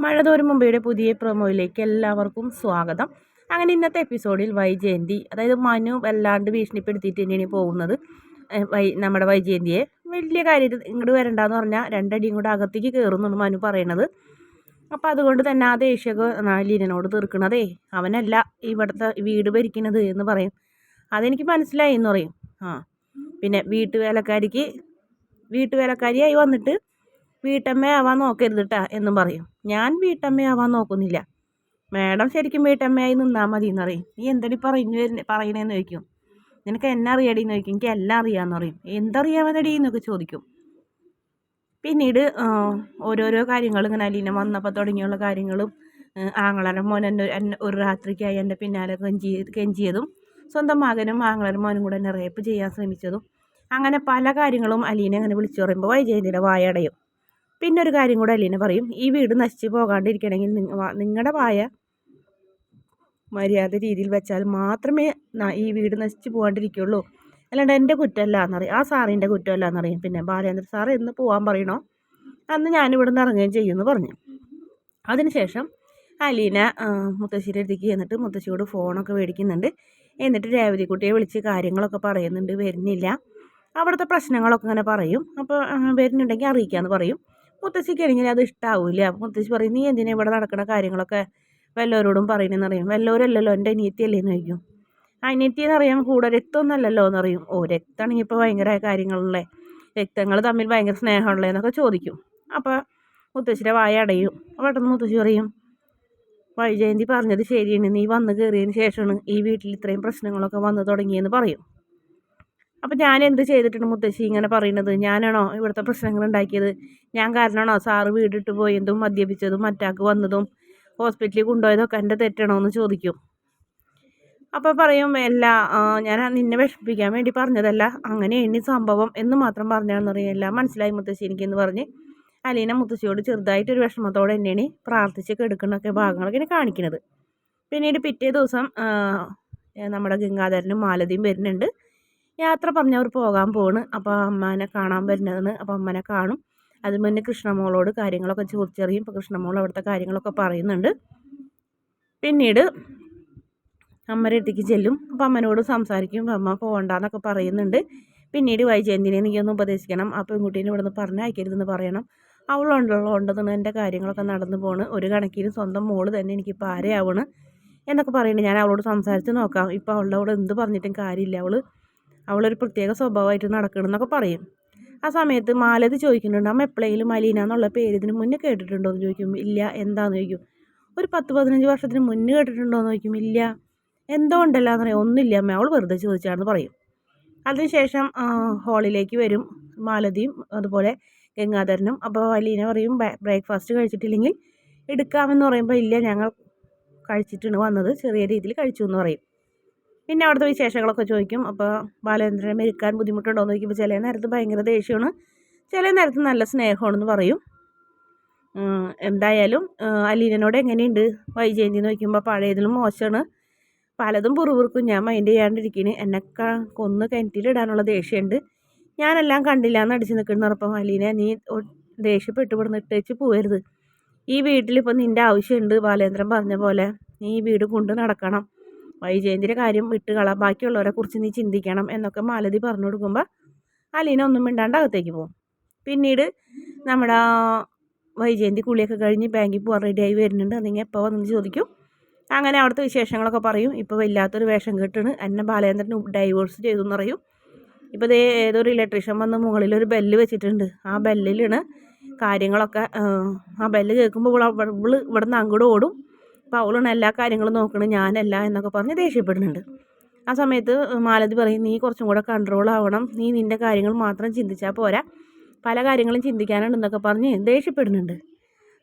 മഴ തോരും മുമ്പയുടെ പുതിയ പ്രൊമോയിലേക്ക് എല്ലാവർക്കും സ്വാഗതം. അങ്ങനെ ഇന്നത്തെ എപ്പിസോഡിൽ വൈജയന്തി, അതായത് മനു വല്ലാണ്ട് ഭീഷണിപ്പെടുത്തിയിട്ട് തന്നെയാണ് പോകുന്നത്. നമ്മുടെ വൈജയന്തിയെ വലിയ കാര്യത്തിൽ ഇങ്ങോട്ട് വരണ്ടെന്ന് പറഞ്ഞാൽ രണ്ടടിയും കൂടെ അകത്തേക്ക് കയറുന്നാണ് മനു പറയണത്. അപ്പോൾ അതുകൊണ്ട് തന്നെ ആ ദേഷ്യമൊക്കെ ലീനനോട് തീർക്കണതേ അവനല്ല ഇവിടുത്തെ വീട് ഭരിക്കണത് എന്ന് പറയും. അതെനിക്ക് മനസ്സിലായി എന്ന് പറയും. പിന്നെ വീട്ടുവേലക്കാരിയായി വന്നിട്ട് വീട്ടമ്മയാവാൻ നോക്കരുത് കേട്ടാ എന്നും പറയും. ഞാൻ വീട്ടമ്മയാവാൻ നോക്കുന്നില്ല, മാഡം ശരിക്കും വീട്ടമ്മയായി നിന്നാൽ മതി എന്ന് പറയും. നീ എന്തടി പറയണേന്ന് ചോദിക്കും. നിനക്ക് എന്നെ അറിയാടിന്ന് ചോദിക്കും. എനിക്ക് എല്ലാം അറിയാമെന്ന് പറയും. എന്തറിയാമെന്നടി എന്നൊക്കെ ചോദിക്കും. പിന്നീട് ഓരോരോ കാര്യങ്ങൾ ഇങ്ങനെ അലീന വന്നപ്പോൾ തുടങ്ങിയുള്ള കാര്യങ്ങളും ആങ്ങളയുടെ മോൻ എന്നെ ഒരു രാത്രിക്കായി എൻ്റെ പിന്നാലെ കെഞ്ചിയതും സ്വന്തം മകനും ആങ്ങളയുടെ മോനും കൂടെ എന്നെ റേപ്പ് ചെയ്യാൻ ശ്രമിച്ചതും അങ്ങനെ പല കാര്യങ്ങളും അലീന അങ്ങനെ വിളിച്ചു പറയുമ്പോൾ വൈജയന്തിയുടെ വായടയും. പിന്നെ ഒരു കാര്യം കൂടെ അലീന പറയും, ഈ വീട് നശിച്ച് പോകാണ്ടിരിക്കണമെങ്കിൽ നിങ്ങളുടെ വായ മര്യാദ രീതിയിൽ വെച്ചാൽ മാത്രമേ ഈ വീട് നശിച്ച് പോകാണ്ടിരിക്കുള്ളൂ, അല്ലാണ്ട് എൻ്റെ കുറ്റമല്ല എന്നറിയും, ആ സാറിൻ്റെ കുറ്റമല്ല എന്നറിയും. പിന്നെ ബാലേന്ദ്ര സാർ എന്ന് പോകാൻ പറയണോ അന്ന് ഞാനിവിടെ നിന്ന് ഇറങ്ങുകയും ചെയ്യുമെന്ന് പറഞ്ഞു. അതിനുശേഷം അലീന മുത്തശ്ശിയുടെ അടുത്തേക്ക് ചെന്നിട്ട് മുത്തശ്ശിയോട് ഫോണൊക്കെ മേടിക്കുന്നുണ്ട്. എന്നിട്ട് രേവതിക്കുട്ടിയെ വിളിച്ച് കാര്യങ്ങളൊക്കെ പറയുന്നുണ്ട്. വരുന്നില്ല, അവിടുത്തെ പ്രശ്നങ്ങളൊക്കെ ഇങ്ങനെ പറയും. അപ്പോൾ വരുന്നുണ്ടെങ്കിൽ അറിയിക്കാമെന്ന് പറയും. മുത്തശ്ശിക്കാണെങ്കിൽ അത് ഇഷ്ടാവില്ല. മുത്തശ്ശി പറയും, നീ എന്തിനാ ഇവിടെ നടക്കുന്ന കാര്യങ്ങളൊക്കെ വല്ലവരോടും പറയണമെന്ന് അറിയും. വല്ലവരല്ലല്ലോ, എൻ്റെ അനിയത്തിയല്ലേ എന്ന് ചോദിക്കും. അനിയത്തി എന്നറിയാം, കൂടെ രക്തമൊന്നുമല്ലല്ലോ എന്നറിയും. രക്തമാണെങ്കിൽ ഇപ്പോൾ ഭയങ്കര കാര്യങ്ങളുള്ളേ, രക്തങ്ങൾ തമ്മിൽ ഭയങ്കര സ്നേഹമുള്ളേ എന്നൊക്കെ ചോദിക്കും. അപ്പോൾ മുത്തശ്ശിയുടെ വായ അടയും. പെട്ടെന്ന് മുത്തശ്ശി പറയും, വൈജയന്തി പറഞ്ഞത് ശരിയാണ്, നീ വന്ന് കയറിയതിന് ശേഷമാണ് ഈ വീട്ടിൽ ഇത്രയും പ്രശ്നങ്ങളൊക്കെ വന്ന് തുടങ്ങിയെന്ന് പറയും. അപ്പം ഞാൻ എന്ത് ചെയ്തിട്ടുണ്ട് മുത്തശ്ശി ഇങ്ങനെ പറയുന്നത്? ഞാനാണോ ഇവിടുത്തെ പ്രശ്നങ്ങൾ ഉണ്ടാക്കിയത്? ഞാൻ കാരണമാണോ സാറ് വീടിട്ട് പോയതും മദ്യപിച്ചതും അറ്റാക്ക് വന്നതും ഹോസ്പിറ്റലിൽ കൊണ്ടുപോയതൊക്കെ എൻ്റെ തെറ്റാണോ എന്ന് ചോദിക്കും. അപ്പോൾ പറയും, ഞാൻ നിന്നെ വിഷമിപ്പിക്കാൻ വേണ്ടി പറഞ്ഞതല്ല, അങ്ങനെയാണ് സംഭവം എന്ന് മാത്രം പറഞ്ഞാണെന്ന് പറയും. എല്ലാം മനസ്സിലായി മുത്തശ്ശി എനിക്കെന്ന് പറഞ്ഞ് അലീന മുത്തശ്ശിയോട് ചെറുതായിട്ടൊരു വിഷമത്തോടെ തന്നെയാണ് പ്രാർത്ഥിച്ച് കെടുക്കുന്നൊക്കെ ഭാഗങ്ങളൊക്കെ കാണിക്കുന്നത്. പിന്നീട് പിറ്റേ ദിവസം നമ്മുടെ ഗംഗാധരനും മാലതിയും വരുന്നുണ്ട്. യാത്ര പറഞ്ഞവർ പോകാൻ പോണ്. അപ്പോൾ അമ്മനെ കാണാൻ വരുന്നതെന്ന്. അപ്പോൾ അമ്മനെ കാണും. അതിന് മുന്നേ കൃഷ്ണമോളോട് കാര്യങ്ങളൊക്കെ ചോദിച്ചറിയും. ഇപ്പോൾ കൃഷ്ണമോൾ അവിടുത്തെ കാര്യങ്ങളൊക്കെ പറയുന്നുണ്ട്. പിന്നീട് അമ്മയുടെ അടുത്തേക്ക് ചെല്ലും. അപ്പോൾ അമ്മനോട് സംസാരിക്കും. അമ്മ പോകണ്ടെന്നൊക്കെ പറയുന്നുണ്ട്. പിന്നീട് വൈജയന്തിനെ നീ ഒന്ന് ഉപദേശിക്കണം, ആ പെൺകുട്ടീനെ ഇവിടെ നിന്ന് പറഞ്ഞയക്കരുതെന്ന് പറയണം. അവളുണ്ടെന്ന് എൻ്റെ കാര്യങ്ങളൊക്കെ നടന്നു പോണ്. ഒരു കണക്കിന് സ്വന്തം മോള് തന്നെ എനിക്കിപ്പോൾ ആരെയാവണ് എന്നൊക്കെ പറയുന്നുണ്ട്. ഞാൻ അവളോട് സംസാരിച്ച് നോക്കാം. ഇപ്പോൾ അവളുടെ അവിടെ എന്ത് പറഞ്ഞിട്ടും കാര്യമില്ല, അവളൊരു പ്രത്യേക സ്വഭാവമായിട്ട് നടക്കണമെന്നൊക്കെ പറയും. ആ സമയത്ത് മാലതി ചോദിക്കുന്നുണ്ട്, അമ്മ എപ്പോഴെങ്കിലും അലീന എന്നുള്ള പേര് ഇതിന് മുന്നേ കേട്ടിട്ടുണ്ടോ എന്ന് ചോദിക്കും. ഇല്ല. എന്താണെന്ന് ചോദിക്കും. ഒരു 10-15 വർഷത്തിന് മുന്നേ കേട്ടിട്ടുണ്ടോ എന്ന് ചോദിക്കും. ഇല്ല. എന്തോ ഉണ്ടല്ലോ എന്ന് പറയും. ഒന്നുമില്ല അമ്മ, അവൾ വെറുതെ ചോദിച്ചാണെന്ന് പറയും. അതിനുശേഷം ഹാളിലേക്ക് വരും മാലതിയും അതുപോലെ ഗംഗാധരനും. അപ്പോൾ അലീന പറയും, ബ്രേക്ക്ഫാസ്റ്റ് കഴിച്ചിട്ടില്ലെങ്കിൽ എടുക്കാമെന്ന് പറയുമ്പോൾ ഇല്ല, ഞങ്ങൾ കഴിച്ചിട്ടാണ് വന്നത്, ചെറിയ രീതിയിൽ കഴിച്ചു എന്ന് പറയും. പിന്നെ അവിടുത്തെ വിശേഷങ്ങളൊക്കെ ചോദിക്കും. അപ്പോൾ ബാലേന്ദ്രനെ മെരുക്കാൻ ബുദ്ധിമുട്ടുണ്ടോ എന്ന് ചോദിക്കുമ്പോൾ ചില നേരത്ത് ഭയങ്കര ദേഷ്യമാണ്, ചില നേരത്ത് നല്ല സ്നേഹമാണെന്ന് പറയും. എന്തായാലും അലീനോട് എങ്ങനെയുണ്ട് വൈജയന്തി എന്ന് ചോദിക്കുമ്പോൾ പഴയതിലും മോശമാണ്, പലതും പുറുപുറുക്കും, ഞാൻ മൈൻഡ് ചെയ്യാണ്ടിരിക്കുന്നു, എന്നെ കൊന്ന് കിണറ്റിലിടാനുള്ള ദേഷ്യമുണ്ട്, ഞാനെല്ലാം കണ്ടില്ല എന്ന് അടിച്ച് നിൽക്കുന്നപ്പം അലീന നീ ദേഷ്യപ്പെട്ട് ഇവിടെ ഇട്ടേച്ച് പോകരുത്, ഈ വീട്ടിലിപ്പോൾ നിൻ്റെ ആവശ്യമുണ്ട്, ബാലേന്ദ്രൻ പറഞ്ഞ പോലെ നീ ഈ വീട് കൊണ്ട് നടക്കണം, വൈജയന്തിയുടെ കാര്യം വിട്ടുകളാം, ബാക്കിയുള്ളവരെ കുറിച്ച് നീ ചിന്തിക്കണം എന്നൊക്കെ മാലതി പറഞ്ഞു കൊടുക്കുമ്പോൾ അലീന ഒന്നും മിണ്ടാണ്ട് അകത്തേക്ക് പോകും. പിന്നീട് നമ്മുടെ വൈജയന്തി കുളിയൊക്കെ കഴിഞ്ഞ് ബാങ്കിൽ പോകാൻ റെഡിയായി വരുന്നുണ്ട്. അല്ലെങ്കിൽ എപ്പോൾ വന്നെന്ന് ചോദിക്കും. അങ്ങനെ അവിടുത്തെ വിശേഷങ്ങളൊക്കെ പറയും. ഇപ്പോൾ വല്ലാത്തൊരു വേഷം കെട്ടാണ്, എന്നെ ബാലേന്ദ്രൻ ഡൈവോഴ്സ് ചെയ്തു എന്ന് പറയും. ഇപ്പോൾ ഇതേ ഏതൊരു ഇലക്ട്രീഷ്യൻ വന്ന് മുകളിലൊരു ബെല്ല് വെച്ചിട്ടുണ്ട്, ആ ബെല്ലിലാണ് കാര്യങ്ങളൊക്കെ. ആ ബെല്ല് കേൾക്കുമ്പോൾ ഇവിടെ നിന്ന് അങ്ങോട്ട് ഓടും. അപ്പോൾ അവളാണ് എല്ലാ കാര്യങ്ങളും നോക്കണം, ഞാനല്ല എന്നൊക്കെ പറഞ്ഞ് ദേഷ്യപ്പെടുന്നുണ്ട്. ആ സമയത്ത് മാലതി പറയും, നീ കുറച്ചും കൂടെ കൺട്രോൾ ആവണം, നീ നിൻ്റെ കാര്യങ്ങൾ മാത്രം ചിന്തിച്ചാൽ പോരാ, പല കാര്യങ്ങളും ചിന്തിക്കാനുണ്ടെന്നൊക്കെ പറഞ്ഞ് ദേഷ്യപ്പെടുന്നുണ്ട്.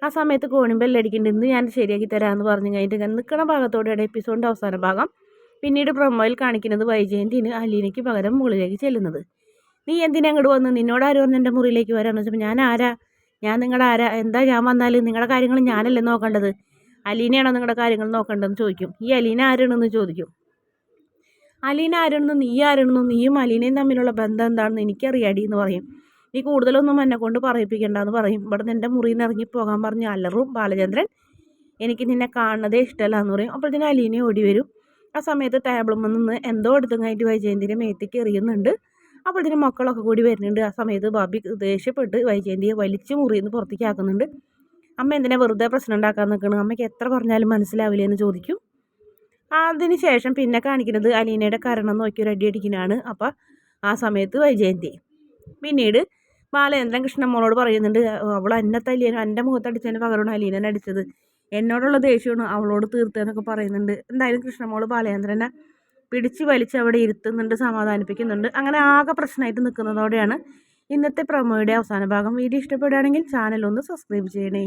ആ സമയത്ത് കോണിയും ബെല്ലടിക്കുന്നുണ്ട്. ഇന്ന് ഞാൻ ശരിയാക്കി തരാമെന്ന് പറഞ്ഞു കഴിഞ്ഞിട്ട് നിൽക്കണ ഭാഗത്തോടെയാണ് എപ്പിസോഡിൻ്റെ അവസാന ഭാഗം. പിന്നീട് പ്രൊമോയിൽ കാണിക്കുന്നത് വൈജയന്തിന് അലീനയ്ക്ക് പകരം മുകളിലേക്ക് ചെല്ലുന്നത്. നീ എന്തിനാ അങ്ങോട്ട് വന്ന്, നിന്നോട് ആരും വന്ന് എൻ്റെ മുറിയിലേക്ക് വരാമെന്ന് വെച്ചപ്പോൾ ഞാൻ ആരാ, ഞാൻ നിങ്ങളുടെ ആരാ, എന്താ ഞാൻ വന്നാൽ നിങ്ങളുടെ കാര്യങ്ങൾ ഞാനല്ലേ നോക്കേണ്ടത്, അലീനയാണോ നിങ്ങളുടെ കാര്യങ്ങൾ നോക്കേണ്ടതെന്ന് ചോദിക്കും. ഈ അലീന ആരാണെന്ന് ചോദിക്കും. അലീന ആരാണെന്നും നീ ആരാണെന്നും നീയും അലീനയും തമ്മിലുള്ള ബന്ധം എന്താണെന്ന് എനിക്കറിയാടി എന്ന് പറയും. നീ കൂടുതലൊന്നും എന്നെ കൊണ്ട് പറയിപ്പിക്കണ്ടെന്ന് പറയും. ഇവിടെ നിൻ്റെ മുറിയിൽ നിന്ന് ഇറങ്ങിപ്പോകാൻ പറഞ്ഞ് അലറും ബാലചന്ദ്രൻ. എനിക്ക് നിന്നെ കാണുന്നതേ ഇഷ്ടമല്ല എന്ന് പറയും. അപ്പോഴത്തേനും അലീന ഓടി വരും. ആ സമയത്ത് ടേബിളിൽ നിന്ന് എന്തോ എടുത്തും കഴിഞ്ഞിട്ട് വൈജയന്തിനെ മേത്തേക്ക് എറിയുന്നുണ്ട്. അപ്പോഴത്തേനും മക്കളൊക്കെ കൂടി വരുന്നുണ്ട്. ആ സമയത്ത് ബാബി ദേഷ്യപ്പെട്ട് വൈജയന്തിയെ വലിച്ച് മുറിയിൽ നിന്ന് പുറത്തേക്ക് ആക്കുന്നുണ്ട്. അമ്മ എന്തിനാ വെറുതെ പ്രശ്നം ഉണ്ടാക്കാൻ നിൽക്കണം, അമ്മയ്ക്ക് എത്ര പറഞ്ഞാലും മനസ്സിലാവില്ലേ എന്ന് ചോദിക്കും. അതിന് ശേഷം പിന്നെ കാണിക്കുന്നത് അലീനയുടെ കരണം നോക്കി ഒരു അടി അടിക്കുന്നതാണ്. അപ്പം ആ സമയത്ത് വൈജയന്തി പിന്നീട് ബാലചന്ദ്രൻ കൃഷ്ണമ്മോളോട് പറയുന്നുണ്ട്, അവൾ എന്നെ തല്ലിയാലും എൻ്റെ മുഖത്തടിച്ചതിന് പകരമാണ് അലീനനെ അടിച്ചത്, എന്നോടുള്ള ദേഷ്യമാണ് അവളോട് തീർത്തതെന്നൊക്കെ പറയുന്നുണ്ട്. എന്തായാലും കൃഷ്ണമ്മോള് ബാലചന്ദ്രനെ പിടിച്ച് വലിച്ച് അവിടെ ഇരുത്തുന്നുണ്ട്, സമാധാനിപ്പിക്കുന്നുണ്ട്. അങ്ങനെ ആകെ പ്രശ്നമായിട്ട് നിൽക്കുന്നതോടെയാണ് ഇന്നത്തെ പ്രൊമോയുടെ അവസാന ഭാഗം. വീഡിയോ ഇഷ്ടപ്പെടുകയാണെങ്കിൽ ചാനൽ ഒന്ന് സബ്സ്ക്രൈബ് ചെയ്യണേ.